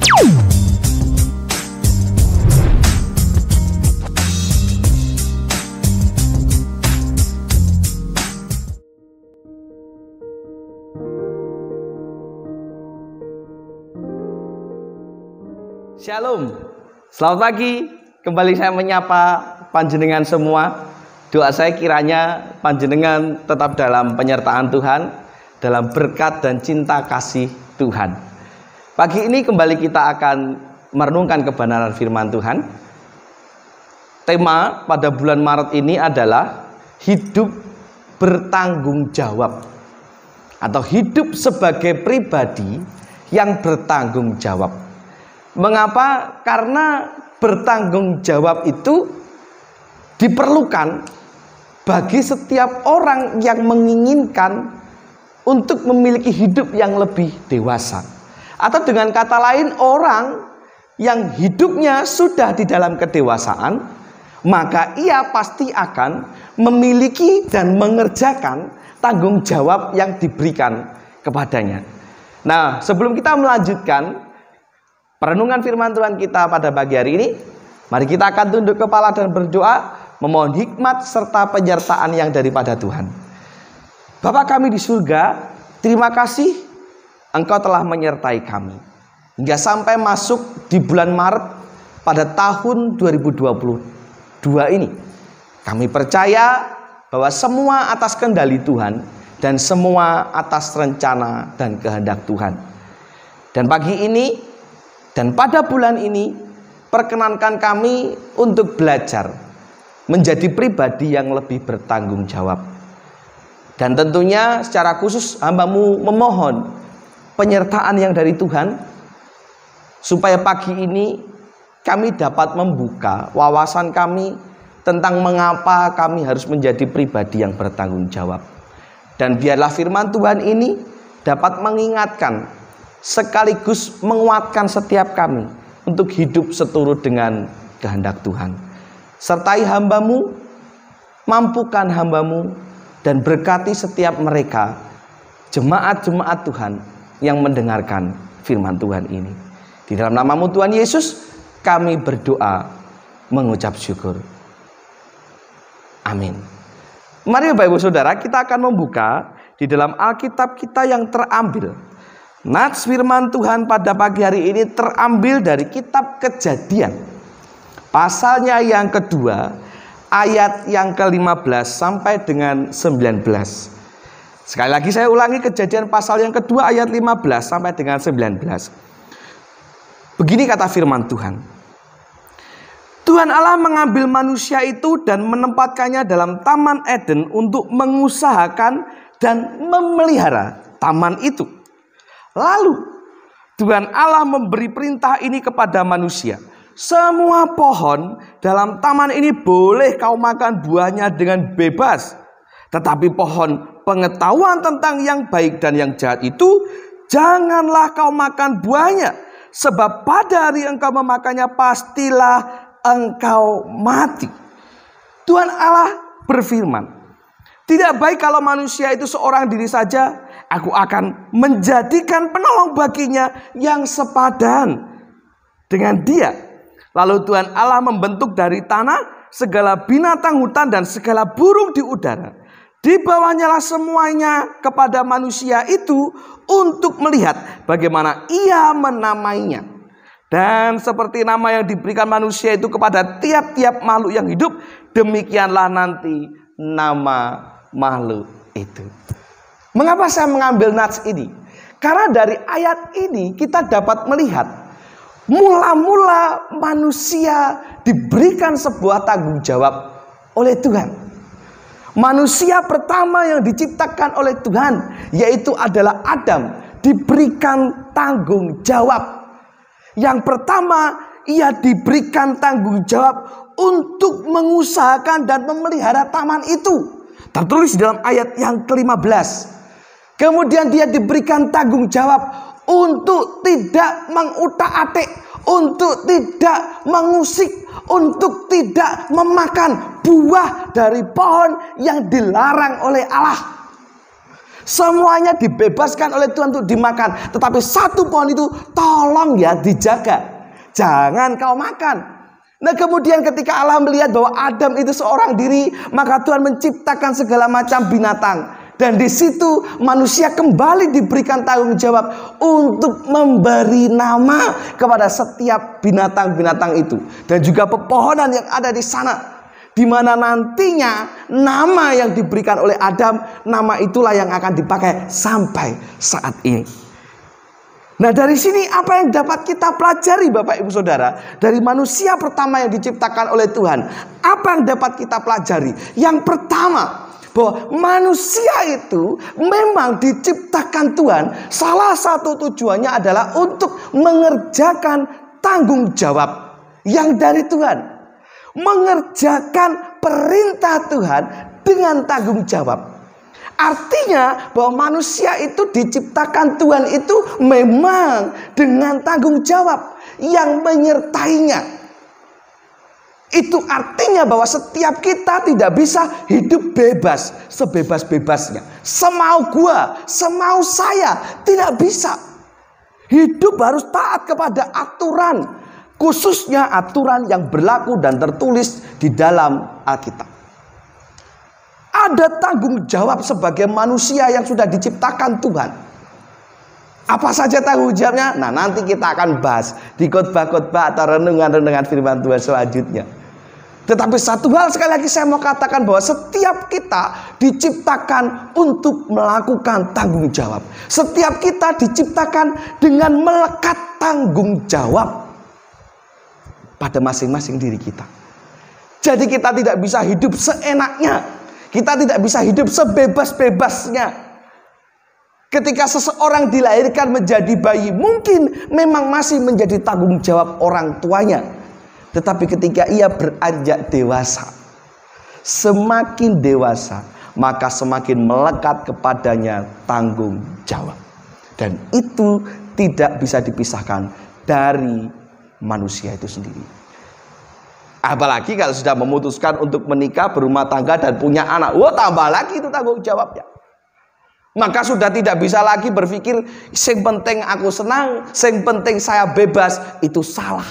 Shalom, selamat pagi. Kembali saya menyapa panjenengan semua. Doa saya kiranya panjenengan tetap dalam penyertaan Tuhan, dalam berkat dan cinta kasih Tuhan. Pagi ini kembali kita akan merenungkan kebenaran firman Tuhan. Tema pada bulan Maret ini adalah hidup bertanggung jawab, atau hidup sebagai pribadi yang bertanggung jawab. Mengapa? Karena bertanggung jawab itu diperlukan bagi setiap orang yang menginginkan untuk memiliki hidup yang lebih dewasa. Atau dengan kata lain, orang yang hidupnya sudah di dalam kedewasaan, maka ia pasti akan memiliki dan mengerjakan tanggung jawab yang diberikan kepadanya. Nah, sebelum kita melanjutkan perenungan firman Tuhan kita pada pagi hari ini, mari kita akan tunduk kepala dan berdoa, memohon hikmat serta penyertaan yang daripada Tuhan. Bapa kami di surga, terima kasih Engkau telah menyertai kami hingga sampai masuk di bulan Maret pada tahun 2022 ini. Kami percaya bahwa semua atas kendali Tuhan dan semua atas rencana dan kehendak Tuhan. Dan pagi ini dan pada bulan ini, perkenankan kami untuk belajar menjadi pribadi yang lebih bertanggung jawab. Dan tentunya secara khusus hamba-Mu memohon penyertaan yang dari Tuhan, supaya pagi ini kami dapat membuka wawasan kami tentang mengapa kami harus menjadi pribadi yang bertanggung jawab. Dan biarlah firman Tuhan ini dapat mengingatkan sekaligus menguatkan setiap kami untuk hidup seturut dengan kehendak Tuhan. Sertai hamba-Mu, mampukan hamba-Mu, dan berkati setiap mereka, jemaat-jemaat Tuhan yang mendengarkan firman Tuhan ini. Di dalam nama-Mu Tuhan Yesus, kami berdoa mengucap syukur. Amin. Mari Bapak Ibu Saudara, kita akan membuka di dalam Alkitab kita yang terambil. Nats firman Tuhan pada pagi hari ini terambil dari kitab Kejadian, pasalnya yang kedua, ayat yang ke-15 sampai dengan 19. Sekali lagi saya ulangi, Kejadian pasal yang kedua ayat 15 sampai dengan 19. Begini kata firman Tuhan. Tuhan Allah mengambil manusia itu dan menempatkannya dalam Taman Eden untuk mengusahakan dan memelihara taman itu. Lalu Tuhan Allah memberi perintah ini kepada manusia. Semua pohon dalam taman ini boleh kau makan buahnya dengan bebas. Tetapi pohon pengetahuan tentang yang baik dan yang jahat itu janganlah kau makan buahnya. Sebab pada hari engkau memakannya pastilah engkau mati. Tuhan Allah berfirman, tidak baik kalau manusia itu seorang diri saja. Aku akan menjadikan penolong baginya yang sepadan dengan dia. Lalu Tuhan Allah membentuk dari tanah segala binatang hutan dan segala burung di udara. Dibawanyalah semuanya kepada manusia itu untuk melihat bagaimana ia menamainya. Dan seperti nama yang diberikan manusia itu kepada tiap-tiap makhluk yang hidup, demikianlah nanti nama makhluk itu. Mengapa saya mengambil nats ini? Karena dari ayat ini kita dapat melihat mula-mula manusia diberikan sebuah tanggung jawab oleh Tuhan. Manusia pertama yang diciptakan oleh Tuhan, yaitu adalah Adam, diberikan tanggung jawab. Yang pertama, ia diberikan tanggung jawab untuk mengusahakan dan memelihara taman itu. Tertulis dalam ayat yang ke-15. Kemudian dia diberikan tanggung jawab untuk tidak mengutak-atik, untuk tidak mengusik, untuk tidak memakan buah dari pohon yang dilarang oleh Allah. Semuanya dibebaskan oleh Tuhan untuk dimakan. Tetapi satu pohon itu tolong ya dijaga. Jangan kau makan. Nah kemudian ketika Allah melihat bahwa Adam itu seorang diri, maka Tuhan menciptakan segala macam binatang. Dan di situ manusia kembali diberikan tanggung jawab untuk memberi nama kepada setiap binatang-binatang itu. Dan juga pepohonan yang ada di sana. Di mana nantinya nama yang diberikan oleh Adam, nama itulah yang akan dipakai sampai saat ini. Nah dari sini apa yang dapat kita pelajari Bapak Ibu Saudara, dari manusia pertama yang diciptakan oleh Tuhan, apa yang dapat kita pelajari? Yang pertama, bahwa manusia itu memang diciptakan Tuhan, salah satu tujuannya adalah untuk mengerjakan tanggung jawab yang dari Tuhan. Mengerjakan perintah Tuhan dengan tanggung jawab. Artinya bahwa manusia itu diciptakan Tuhan itu memang dengan tanggung jawab yang menyertainya. Itu artinya bahwa setiap kita tidak bisa hidup bebas, sebebas-bebasnya. Semau gua, semau saya, tidak bisa. Hidup harus taat kepada aturan. Khususnya aturan yang berlaku dan tertulis di dalam Alkitab. Ada tanggung jawab sebagai manusia yang sudah diciptakan Tuhan. Apa saja tanggung jawabnya? Nah nanti kita akan bahas di khotbah-khotbah atau renungan-renungan firman Tuhan selanjutnya. Tetapi satu hal sekali lagi saya mau katakan bahwa setiap kita diciptakan untuk melakukan tanggung jawab. Setiap kita diciptakan dengan melekat tanggung jawab pada masing-masing diri kita. Jadi kita tidak bisa hidup seenaknya. Kita tidak bisa hidup sebebas-bebasnya. Ketika seseorang dilahirkan menjadi bayi, mungkin memang masih menjadi tanggung jawab orang tuanya. Tetapi ketika ia beranjak dewasa, semakin dewasa, maka semakin melekat kepadanya tanggung jawab. Dan itu tidak bisa dipisahkan dari manusia itu sendiri. Apalagi kalau sudah memutuskan untuk menikah, berumah tangga dan punya anak, tambah lagi itu tanggung jawabnya. Maka sudah tidak bisa lagi berpikir sing penting aku senang, sing penting saya bebas. Itu salah.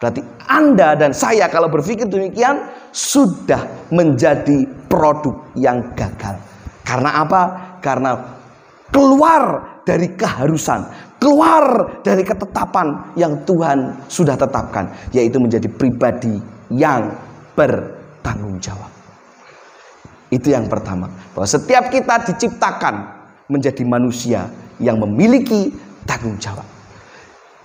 Berarti Anda dan saya kalau berpikir demikian sudah menjadi produk yang gagal. Karena apa? Karena keluar dari keharusan, keluar dari ketetapan yang Tuhan sudah tetapkan, yaitu menjadi pribadi yang bertanggung jawab. Itu yang pertama, bahwa setiap kita diciptakan menjadi manusia yang memiliki tanggung jawab.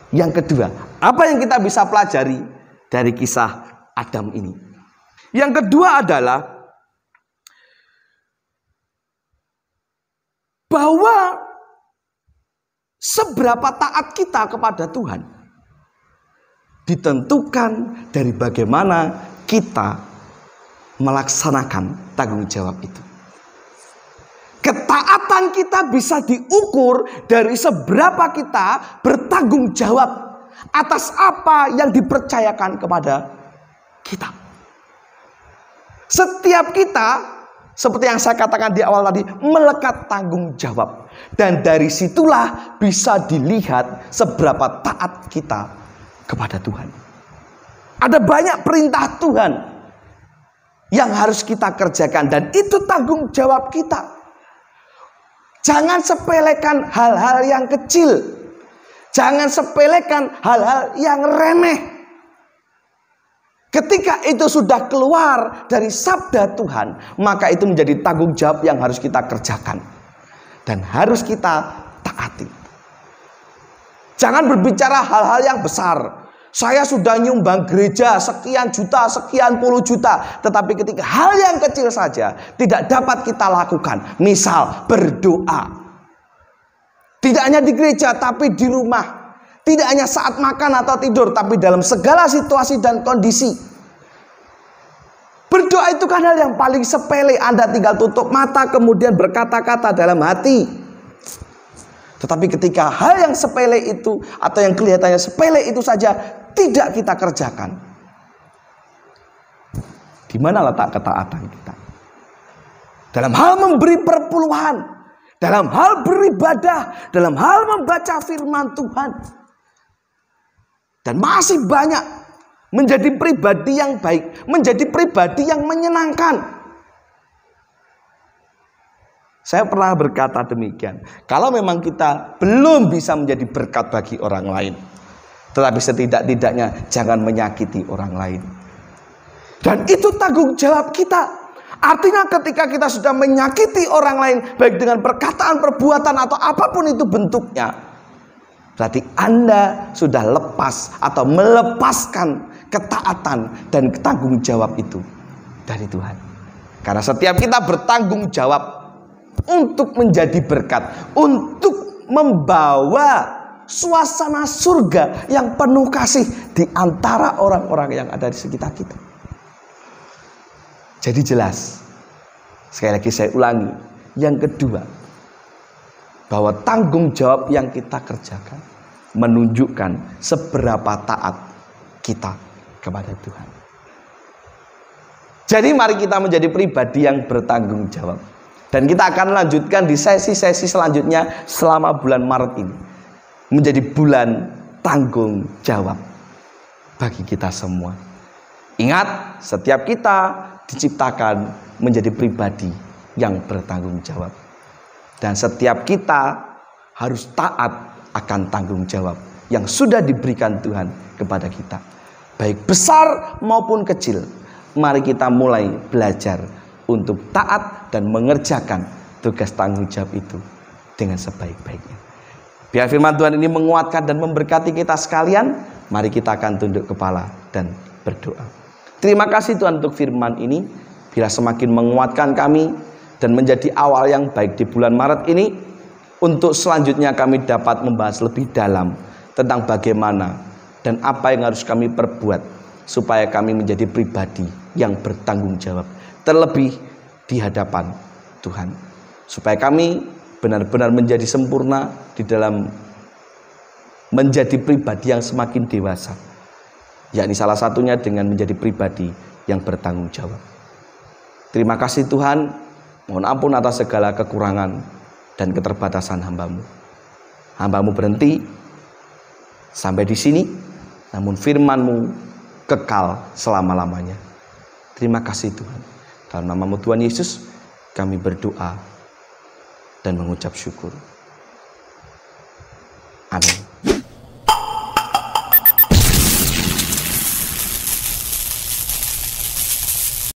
Yang kedua, apa yang kita bisa pelajari dari kisah Adam ini? Yang kedua adalah bahwa seberapa taat kita kepada Tuhan ditentukan dari bagaimana kita melaksanakan tanggung jawab itu. Ketaatan kita bisa diukur dari seberapa kita bertanggung jawab atas apa yang dipercayakan kepada kita. Setiap kita, seperti yang saya katakan di awal tadi, melekat tanggung jawab. Dan dari situlah bisa dilihat seberapa taat kita kepada Tuhan. Ada banyak perintah Tuhan yang harus kita kerjakan, dan itu tanggung jawab kita. Jangan sepelekan hal-hal yang kecil. Jangan sepelekan hal-hal yang remeh. Ketika itu sudah keluar dari sabda Tuhan, maka itu menjadi tanggung jawab yang harus kita kerjakan dan harus kita taati. Jangan berbicara hal-hal yang besar. Saya sudah nyumbang gereja sekian juta, sekian puluh juta. Tetapi ketika hal yang kecil saja tidak dapat kita lakukan. Misal berdoa. Tidak hanya di gereja tapi di rumah. Tidak hanya saat makan atau tidur, tapi dalam segala situasi dan kondisi. Berdoa itu kan hal yang paling sepele. Anda tinggal tutup mata kemudian berkata-kata dalam hati. Tetapi ketika hal yang sepele itu atau yang kelihatannya sepele itu saja tidak kita kerjakan, di mana letak ketaatan kita? Dalam hal memberi perpuluhan, dalam hal beribadah, dalam hal membaca firman Tuhan. Dan masih banyak menjadi pribadi yang baik, menjadi pribadi yang menyenangkan. Saya pernah berkata demikian, kalau memang kita belum bisa menjadi berkat bagi orang lain, tetapi setidak-tidaknya jangan menyakiti orang lain. Dan itu tanggung jawab kita. Artinya ketika kita sudah menyakiti orang lain, baik dengan perkataan, perbuatan, atau apapun itu bentuknya, berarti Anda sudah lepas atau melepaskan ketaatan dan tanggung jawab itu dari Tuhan. Karena setiap kita bertanggung jawab untuk menjadi berkat, untuk membawa suasana surga yang penuh kasih di antara orang-orang yang ada di sekitar kita. Jadi jelas, sekali lagi saya ulangi, yang kedua, bahwa tanggung jawab yang kita kerjakan menunjukkan seberapa taat kita kepada Tuhan. Jadi mari kita menjadi pribadi yang bertanggung jawab. Dan kita akan lanjutkan di sesi-sesi selanjutnya selama bulan Maret ini. Menjadi bulan tanggung jawab bagi kita semua. Ingat, setiap kita diciptakan menjadi pribadi yang bertanggung jawab. Dan setiap kita harus taat akan tanggung jawab yang sudah diberikan Tuhan kepada kita. Baik besar maupun kecil, mari kita mulai belajar untuk taat dan mengerjakan tugas tanggung jawab itu dengan sebaik-baiknya. Biar firman Tuhan ini menguatkan dan memberkati kita sekalian. Mari kita akan tunduk kepala dan berdoa. Terima kasih Tuhan untuk firman ini. Bila semakin menguatkan kami dan menjadi awal yang baik di bulan Maret ini, untuk selanjutnya kami dapat membahas lebih dalam tentang bagaimana dan apa yang harus kami perbuat supaya kami menjadi pribadi yang bertanggung jawab, terlebih di hadapan Tuhan, supaya kami benar-benar menjadi sempurna di dalam menjadi pribadi yang semakin dewasa, yakni salah satunya dengan menjadi pribadi yang bertanggung jawab. Terima kasih Tuhan, mohon ampun atas segala kekurangan dan keterbatasan hamba-Mu. Hamba-Mu berhenti sampai di sini, namun firman-Mu kekal selama-lamanya. Terima kasih Tuhan. Dalam nama-Mu Tuhan Yesus, kami berdoa dan mengucap syukur. Amin.